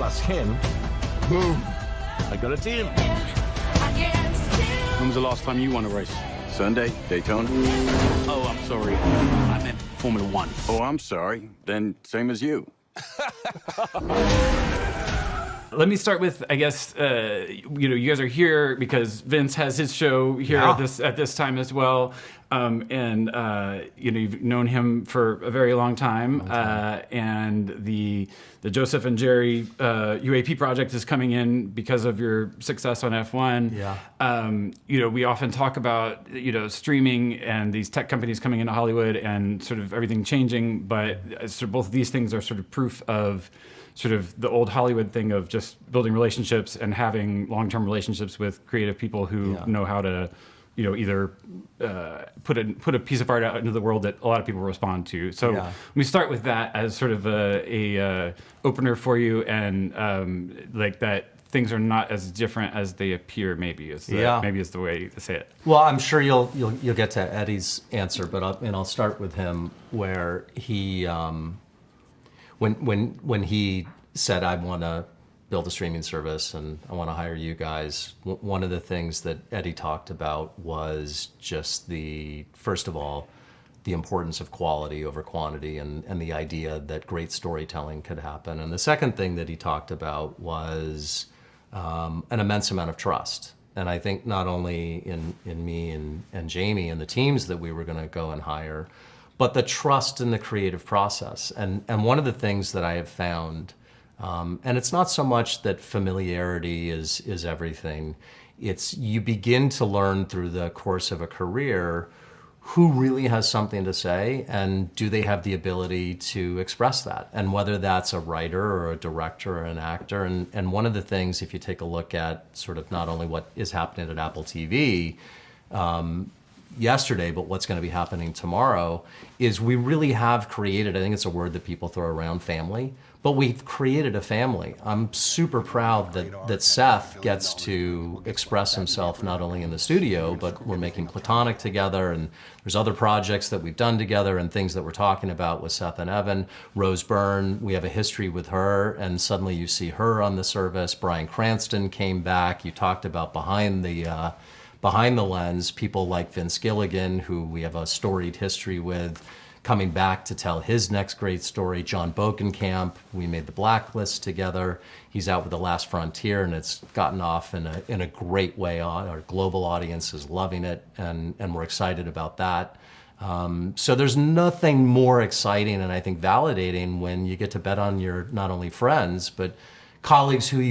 plus him, boom, I got a team. When was the last time you won a race? Sunday, Daytona. Oh, I'm sorry. I meant Formula One. Oh, I'm sorry. Then same as you. Let me start with, I guess, you guys are here because Vince has his show here at this time as well, and you've known him for a very long time. And the Joseph and Jerry UAP project is coming in because of your success on F1. Yeah. We often talk about streaming and these tech companies coming into Hollywood and sort of everything changing, but sort of both of these things are sort of proof of sort of the old Hollywood thing of just building relationships and having long-term relationships with creative people who know how to, either put a piece of art out into the world that a lot of people respond to. So let me start with that as sort of a opener for you, and like that things are not as different as they appear. Maybe is the way to say it. Well, I'm sure you'll get to Eddie's answer, but I'll start with him where he. When he said, I want to build a streaming service and I want to hire you guys, one of the things that Eddie talked about was just first of all, the importance of quality over quantity and the idea that great storytelling could happen. And the second thing that he talked about was an immense amount of trust. And I think not only in me and Jamie and the teams that we were going to go and hire, but the trust in the creative process. And one of the things that I have found, and it's not so much that familiarity is everything, it's you begin to learn through the course of a career who really has something to say and do they have the ability to express that, and whether that's a writer or a director or an actor. And one of the things, if you take a look at sort of not only what is happening at Apple TV, yesterday, but what's going to be happening tomorrow, is we really have created, I think it's a word that people throw around, family, but we've created a family. I'm super proud that Seth gets to express himself not only in the studio, but we're making Platonic together, and there's other projects that we've done together and things that we're talking about with Seth and Evan. Rose Byrne, we have a history with her, and suddenly you see her on the service. Bryan Cranston came back. You talked about behind the lens, people like Vince Gilligan, who we have a storied history with, coming back to tell his next great story. John Bokenkamp, we made The Blacklist together. He's out with The Last Frontier, and it's gotten off in a great way. Our global audience is loving it, and we're excited about that. So there's nothing more exciting and I think validating when you get to bet on your not only friends, but colleagues who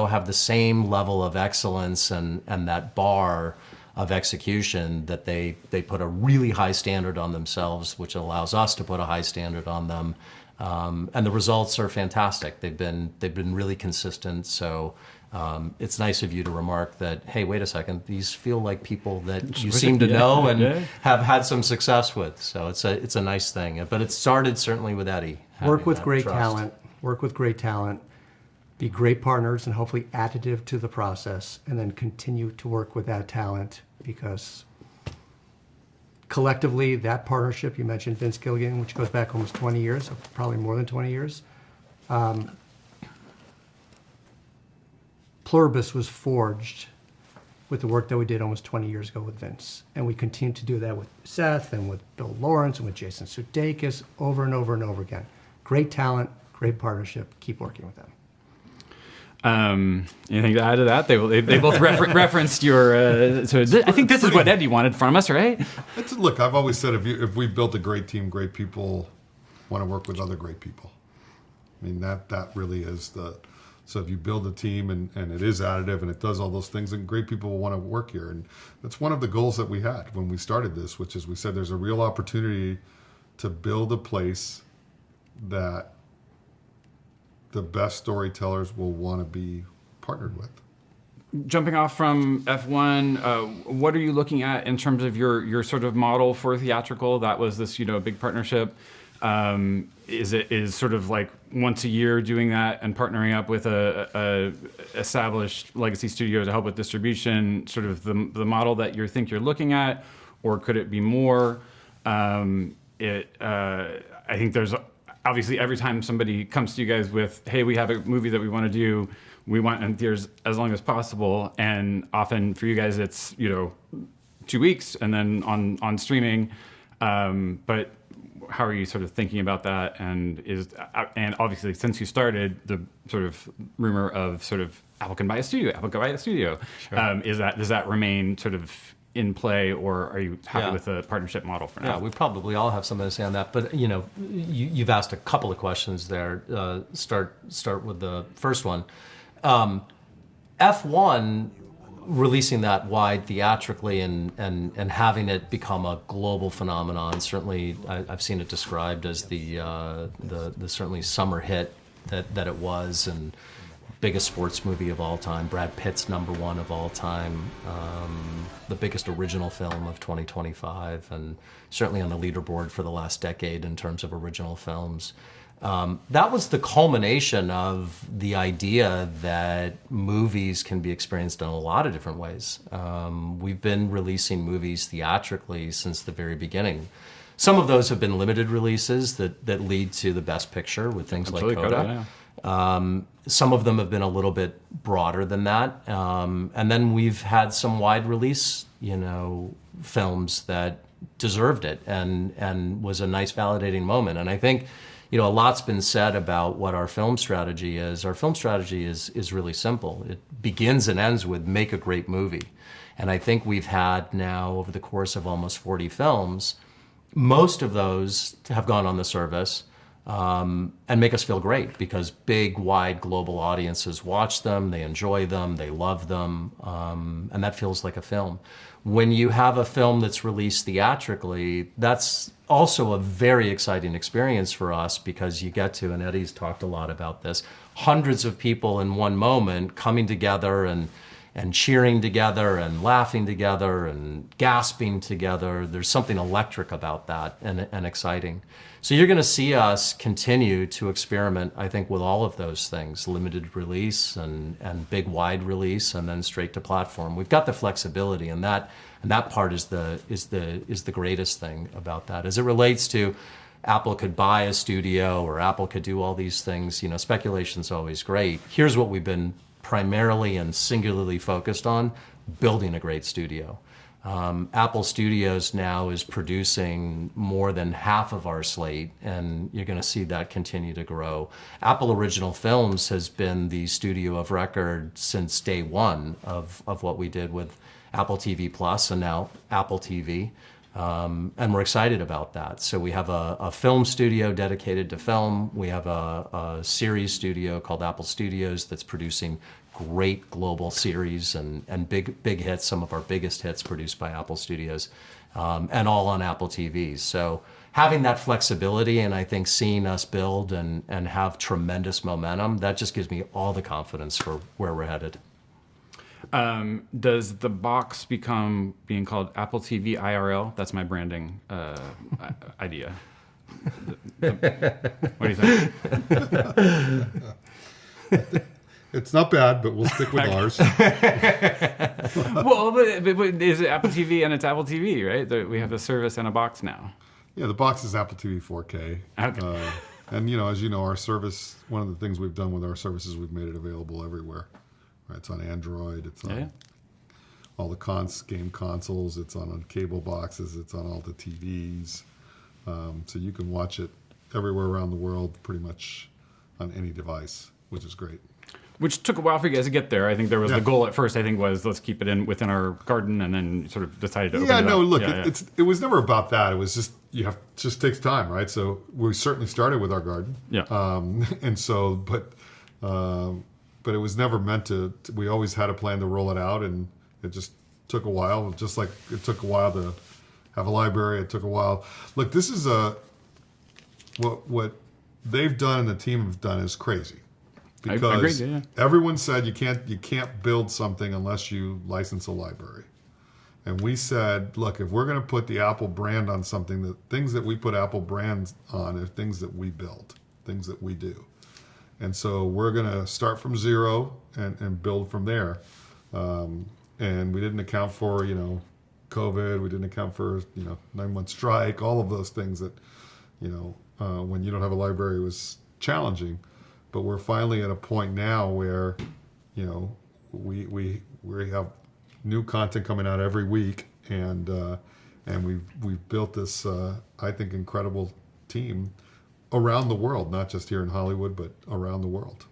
have the same level of excellence and that bar of execution, that they put a really high standard on themselves, which allows us to put a high standard on them. And the results are fantastic. They've been really consistent. So it's nice of you to remark that, hey, wait a second, these feel like people that you seem to know and have had some success with. So it's a nice thing. But it started certainly with Eddie. Work with great talent. Be great partners and hopefully additive to the process, and then continue to work with that talent, because collectively that partnership, you mentioned Vince Gilligan, which goes back almost 20 years, probably more than 20 years. Pluribus was forged with the work that we did almost 20 years ago with Vince. And we continue to do that with Seth and with Bill Lawrence and with Jason Sudeikis over and over and over again. Great talent, great partnership. Keep working with them. Anything to add to that? They both referenced your. I think this is what Eddie wanted from us, right? Look, I've always said if we built a great team, great people want to work with other great people. I mean, that really is the. So if you build a team and it is additive and it does all those things, then great people will want to work here. And that's one of the goals that we had when we started this, which is we said there's a real opportunity to build a place that the best storytellers will want to be partnered with. Jumping off from F1, what are you looking at in terms of your sort of model for theatrical? That was this big partnership. Is sort of like once a year doing that and partnering up with a established legacy studio to help with distribution, sort of the model that you think you're looking at, or could it be more? I think there's obviously every time somebody comes to you guys with, hey, we have a movie that we want to do, we want in theaters as long as possible, and often for you guys it's 2 weeks and then on streaming. But how are you sort of thinking about that? And obviously since you started, the sort of rumor of sort of Apple can buy a studio. Sure. Does that remain sort of in play, or are you happy with the partnership model for now? Yeah, we probably all have something to say on that. But you've asked a couple of questions there. Start with the first one. F1 releasing that wide theatrically and having it become a global phenomenon. Certainly, I've seen it described as the certainly summer hit that it was, and biggest sports movie of all time. Brad Pitt's #1 of all time. The biggest original film of 2025, and certainly on the leaderboard for the last decade in terms of original films. That was the culmination of the idea that movies can be experienced in a lot of different ways. We've been releasing movies theatrically since the very beginning. Some of those have been limited releases that lead to the Best Picture with things like Coda. Some of them have been a little bit broader than that. And then we've had some wide release, films that deserved it and was a nice validating moment. And I think, a lot's been said about what our film strategy is. Our film strategy is really simple. It begins and ends with make a great movie. And I think we've had now, over the course of almost 40 films, most of those have gone on the service and make us feel great because big, wide, global audiences watch them, they enjoy them, they love them, and that feels like a film. When you have a film that's released theatrically, that's also a very exciting experience for us because you get to, and Eddie's talked a lot about this, hundreds of people in one moment coming together and cheering together and laughing together and gasping together. There's something electric about that and exciting. So you're going to see us continue to experiment, I think, with all of those things, limited release and big wide release and then straight to platform. We've got the flexibility, and that part is the greatest thing about that. As it relates to Apple could buy a studio or Apple could do all these things, speculation's always great. Here's what we've been primarily and singularly focused on: building a great studio. Apple Studios now is producing more than half of our slate, and you're going to see that continue to grow. Apple Original Films has been the studio of record since day one of what we did with Apple TV Plus and now Apple TV. And we're excited about that. So we have a film studio dedicated to film. We have a series studio called Apple Studios that's producing great global series and big hits, some of our biggest hits produced by Apple Studios, and all on Apple TV. So having that flexibility and I think seeing us build and have tremendous momentum, that just gives me all the confidence for where we're headed. Does the box become being called Apple TV IRL? That's my branding idea. What do you think? It's not bad, but we'll stick with ours. Well, but is it Apple TV and it's Apple TV, right? We have a service and a box now. Yeah, the box is Apple TV 4K. Okay. And, as you know, our service, one of the things we've done with our service is we've made it available everywhere. Right? It's on Android. It's on all the game consoles. It's on cable boxes. It's on all the TVs. So you can watch it everywhere around the world, pretty much on any device, which is great. Which took a while for you guys to get there. I think there was the goal at first, was let's keep it within our garden, and then sort of decided to open it up. Look, it was never about that. It was just, just takes time, right? So we certainly started with our garden. Yeah. And so, but it was never meant to, we always had a plan to roll it out, and it just took a while, just like it took a while to have a library. It took a while. Look, this is what they've done and the team have done is crazy. Because everyone said you can't build something unless you license a library. And we said, look, if we're going to put the Apple brand on something, the things that we put Apple brands on are things that we build, things that we do. And so we're going to start from zero and build from there. And we didn't account for, COVID. We didn't account for, 9-month strike, all of those things that, when you don't have a library was challenging, but we're finally at a point now where, you know, we have new content coming out every week, and we've built this I think incredible team around the world, not just here in Hollywood, but around the world.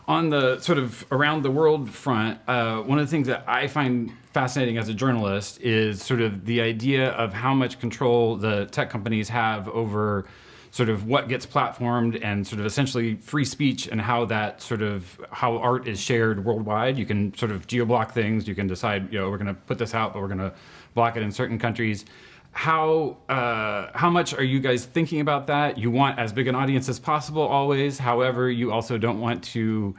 On the sort of around the world front, one of the things that I find fascinating as a journalist is sort of the idea of how much control the tech companies have over sort of what gets platformed and sort of essentially free speech, and how that sort of how art is shared worldwide. You can sort of geo-block things. You can decide, you know, we're going to put this out, but we're going to block it in certain countries. How much are you guys thinking about that? You want as big an audience as possible always. However, you also don't want to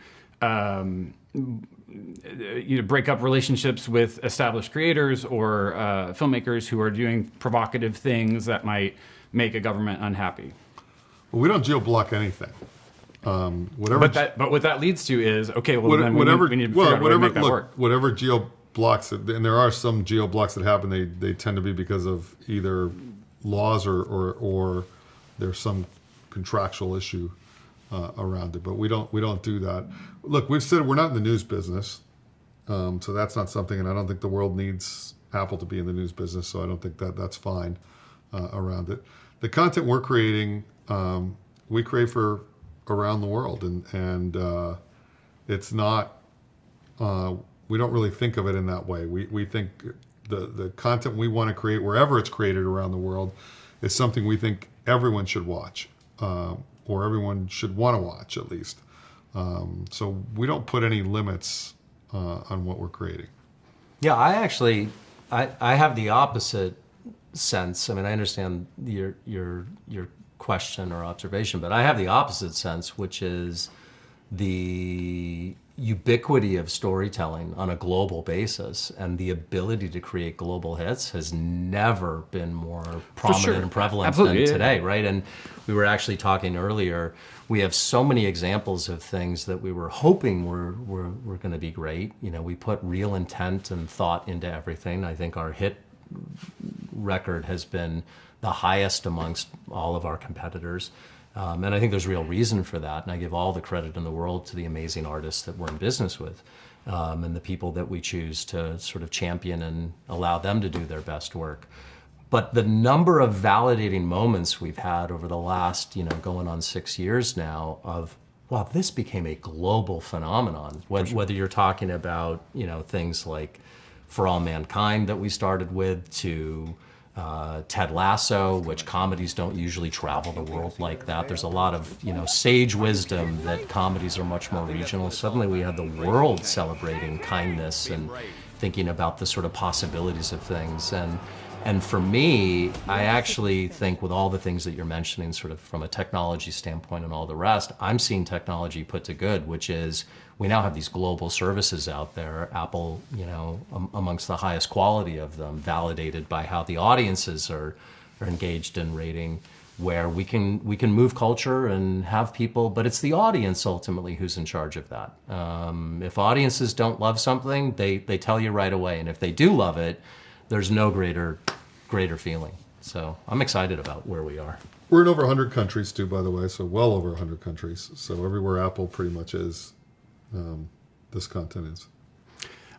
break up relationships with established creators or filmmakers who are doing provocative things that might make a government unhappy. Well, we don't geo-block anything. Whatever. But what that leads to is, okay, well, then we need to figure out a way to make that work. Whatever geo-blocks, and there are some geo-blocks that happen, they tend to be because of either laws or there's some contractual issue around it. But we don't do that. Look, we've said we're not in the news business, so that's not something, and I don't think the world needs Apple to be in the news business, so I don't think that's fine around it. The content we're creating, we create for around the world, and it's not, we don't really think of it in that way. We think the content we want to create, wherever it's created around the world, is something we think everyone should watch, or everyone should want to watch at least. So we don't put any limits on what we're creating. Yeah, I have the opposite sense. I mean, I understand your question or observation, but I have the opposite sense, which is the ubiquity of storytelling on a global basis and the ability to create global hits has never been more prominent and prevalent than today, right? And we were actually talking earlier, we have so many examples of things that we were hoping were going to be great. You know, we put real intent and thought into everything. I think our hit record has been the highest amongst all of our competitors. And I think there's real reason for that. And I give all the credit in the world to the amazing artists that we're in business with, and the people that we choose to sort of champion and allow them to do their best work. But the number of validating moments we've had over the last, going on 6 years now of, wow, this became a global phenomenon. Whether you're talking about, things like For All Mankind that we started with, to Ted Lasso, which comedies don't usually travel the world like that. There's a lot of, sage wisdom that comedies are much more regional. Suddenly we have the world celebrating kindness and thinking about the sort of possibilities of things. And for me, I actually think with all the things that you're mentioning, sort of from a technology standpoint and all the rest, I'm seeing technology put to good, which is we now have these global services out there, Apple, amongst the highest quality of them, validated by how the audiences are engaged in rating, where we can move culture and have people, but it's the audience ultimately who's in charge of that. If audiences don't love something, they tell you right away, and if they do love it, there's no greater feeling. So I'm excited about where we are. We're in over 100 countries too, by the way, so well over 100 countries. So everywhere Apple pretty much is, this content is.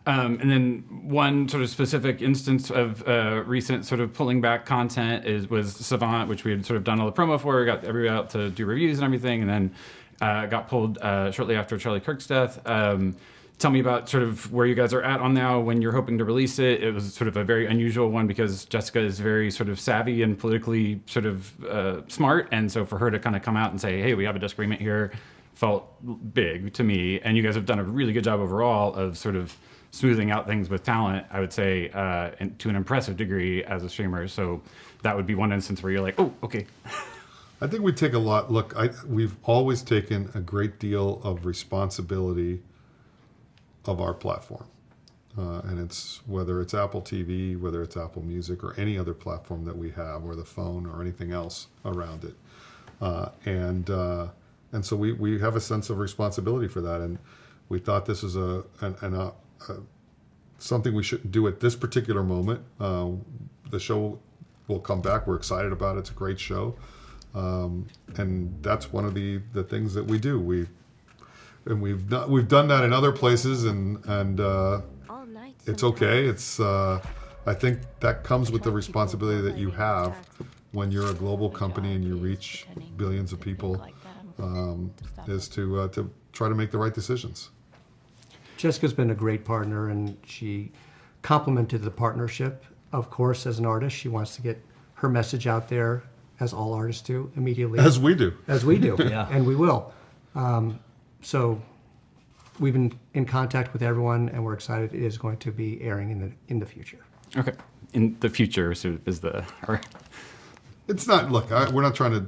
And then one sort of specific instance of recent sort of pulling back content was Savant, which we had sort of done all the promo for, got everybody out to do reviews and everything, and then got pulled shortly after Charlie Kirk's death. Tell me about sort of where you guys are at on now, when you're hoping to release it. It was sort of a very unusual one because Jessica is very sort of savvy and politically sort of smart. And so for her to kind of come out and say, hey, we have a disagreement here, felt big to me. And you guys have done a really good job overall of sort of smoothing out things with talent, I would say, to an impressive degree as a streamer. So that would be one instance where you're like, oh, okay. I think we take a lot. Look, we've always taken a great deal of responsibility of our platform. And it's whether it's Apple TV, whether it's Apple Music, or any other platform that we have, or the phone, or anything else around it. And so we have a sense of responsibility for that. And we thought this was something we shouldn't do at this particular moment. The show will come back. We're excited about it. It's a great show. And that's one of the things that we do. We've done that in other places, and it's okay. It's I think that comes with the responsibility that you have when you're a global company and you reach billions of people, is to try to make the right decisions. Jessica's been a great partner, and she complemented the partnership. Of course, as an artist, she wants to get her message out there, as all artists do, immediately. As we do. As we do, Yeah. and we will. So we've been in contact with everyone, and we're excited it is going to be airing in the future. Okay. In the future, so is the... It's not. Look, we're not trying to,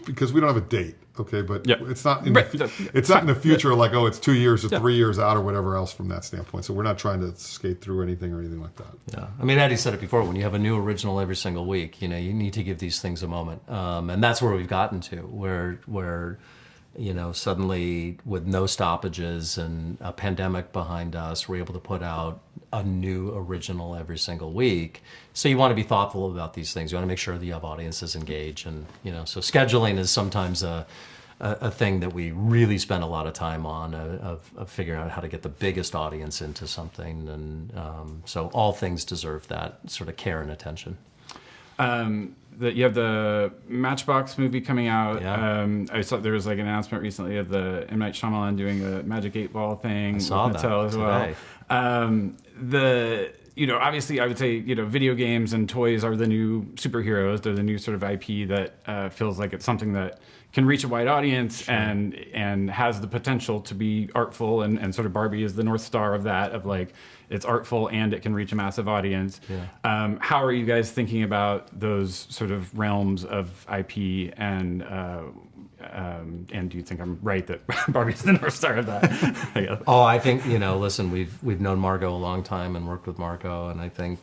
because we don't have a date. Okay, but Yeah. it's not. In Right. it's not in the future. Like, oh, it's 2 years or 3 years out or whatever else from that standpoint. So we're not trying to skate through anything or anything like that. Yeah, I mean, Eddie said it before. When you have a new original every single week, you need to give these things a moment, and that's where we've gotten to, where suddenly with no stoppages and a pandemic behind us, we're able to put out a new original every single week. So you want to be thoughtful about these things. You want to make sure that you have audiences engaged, and so scheduling is sometimes a thing that we really spend a lot of time on, of figuring out how to get the biggest audience into something, and so all things deserve that sort of care and attention. That you have the Matchbox movie coming out. Yeah. I saw there was like an announcement recently of the M. Night Shyamalan doing a Magic 8 Ball thing. I saw with that Mattel as today. Well. Obviously, I would say video games and toys are the new superheroes. They're the new sort of IP that feels like it's something that can reach a wide audience, sure, and has the potential to be artful, and sort of Barbie is the North Star of that, of like, it's artful and it can reach a massive audience. Yeah. How are you guys thinking about those sort of realms of IP, and do you think I'm right that Barbie's the North Star of that? I guess. Oh, I think, listen, we've known Margot a long time and worked with Margot, and I think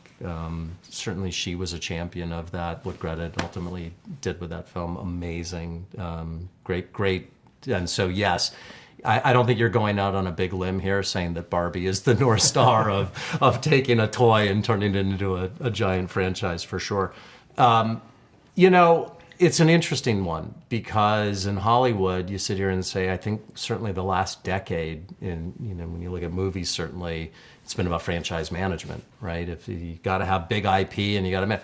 certainly she was a champion of that. What Greta ultimately did with that film, amazing, great. And so, yes, I don't think you're going out on a big limb here saying that Barbie is the North Star of taking a toy and turning it into a giant franchise, for sure. It's an interesting one, because in Hollywood, you sit here and say, I think certainly the last decade, when you look at movies, certainly it's been about franchise management, right? If you got to have big IP and you got to,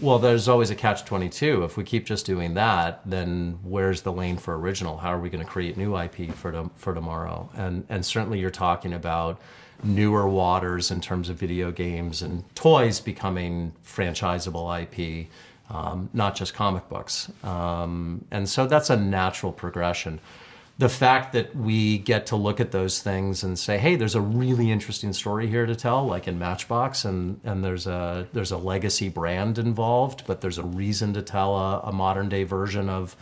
well, there's always a catch-22. If we keep just doing that, then where's the lane for original? How are we going to create new IP for tomorrow? And certainly you're talking about newer waters in terms of video games and toys becoming franchisable IP. Not just comic books. And so that's a natural progression. The fact that we get to look at those things and say, hey, there's a really interesting story here to tell, like in Matchbox, and there's a legacy brand involved, but there's a reason to tell a modern day version of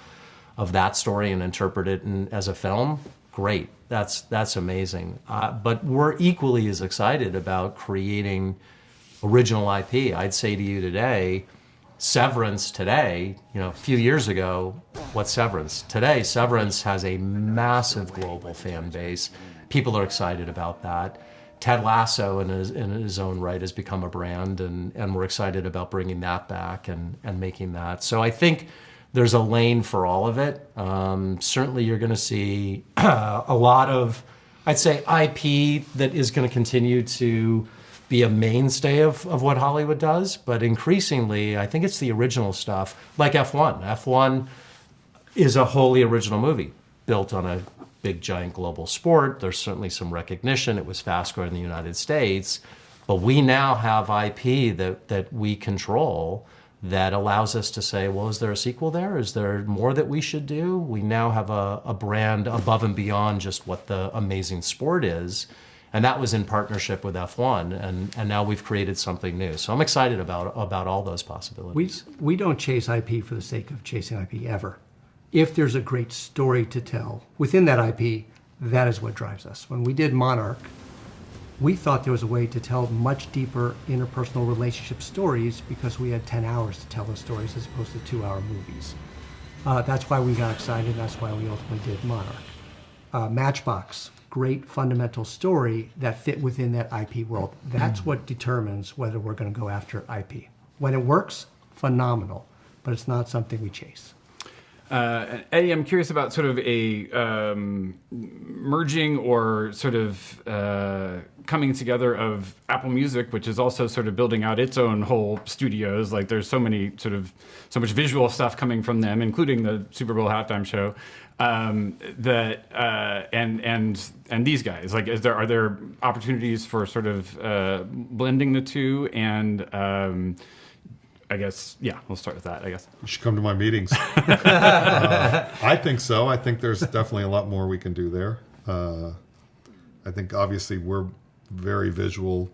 that story and interpret it as a film. Great, that's amazing. But we're equally as excited about creating original IP. I'd say to you today, Severance today, a few years ago, what's Severance? Today, Severance has a massive global fan base. People are excited about that. Ted Lasso in his own right has become a brand, and we're excited about bringing that back and making that. So I think there's a lane for all of it. Certainly you're going to see a lot of, I'd say, IP that is going to continue to be a mainstay of what Hollywood does, but increasingly, I think it's the original stuff, like F1. F1 is a wholly original movie, built on a big, giant global sport. There's certainly some recognition. It was fast growing in the United States, but we now have IP that we control that allows us to say, well, is there a sequel there? Is there more that we should do? We now have a brand above and beyond just what the amazing sport is. And that was in partnership with F1, and now we've created something new. So I'm excited about all those possibilities. We don't chase IP for the sake of chasing IP ever. If there's a great story to tell within that IP, that is what drives us. When we did Monarch, we thought there was a way to tell much deeper interpersonal relationship stories because we had 10 hours to tell those stories as opposed to 2-hour movies. That's why we got excited. That's why we ultimately did Monarch. Matchbox. Great fundamental story that fit within that IP world. That's what determines whether we're going to go after IP. When it works, phenomenal, but it's not something we chase. Eddie, I'm curious about sort of a merging or sort of coming together of Apple Music, which is also sort of building out its own whole studios. Like there's so much visual stuff coming from them, including the Super Bowl halftime show. That and these guys, like, are there opportunities for sort of blending the two? And I guess, yeah, we'll start with that, I guess. You should come to my meetings. I think so. I think there's definitely a lot more we can do there. I think obviously we're very visual.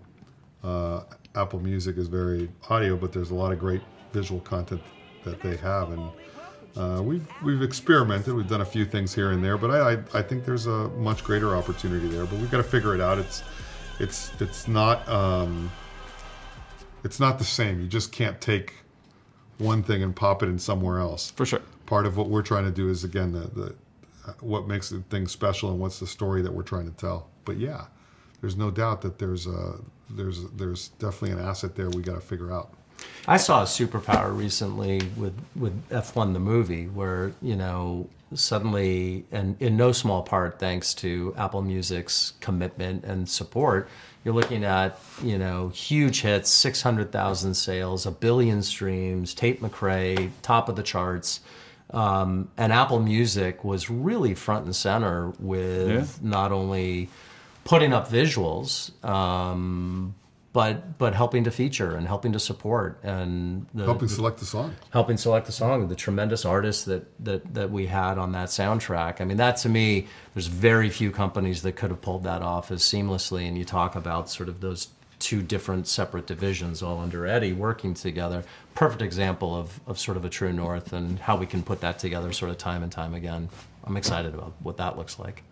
Apple Music is very audio, but there's a lot of great visual content that they have. And we've experimented. We've done a few things here and there, but I think there's a much greater opportunity there. But we've got to figure it out. It's not the same. You just can't take one thing and pop it in somewhere else. For sure. Part of what we're trying to do is, again, the what makes the thing special and what's the story that we're trying to tell. But yeah, there's no doubt that there's definitely an asset there we got to figure out. I saw a superpower recently with F1 the movie, where, you know, suddenly, and in no small part thanks to Apple Music's commitment and support, you're looking at, you know, huge hits, 600,000 sales, 1 billion streams, Tate McRae, top of the charts. And Apple Music was really front and center with not only putting up visuals, but helping to feature and helping to support and helping select the song. Helping select the song, the tremendous artists that we had on that soundtrack. I mean, that to me, there's very few companies that could have pulled that off as seamlessly. And you talk about sort of those two different separate divisions all under Eddie working together. Perfect example of sort of a true north and how we can put that together sort of time and time again. I'm excited about what that looks like.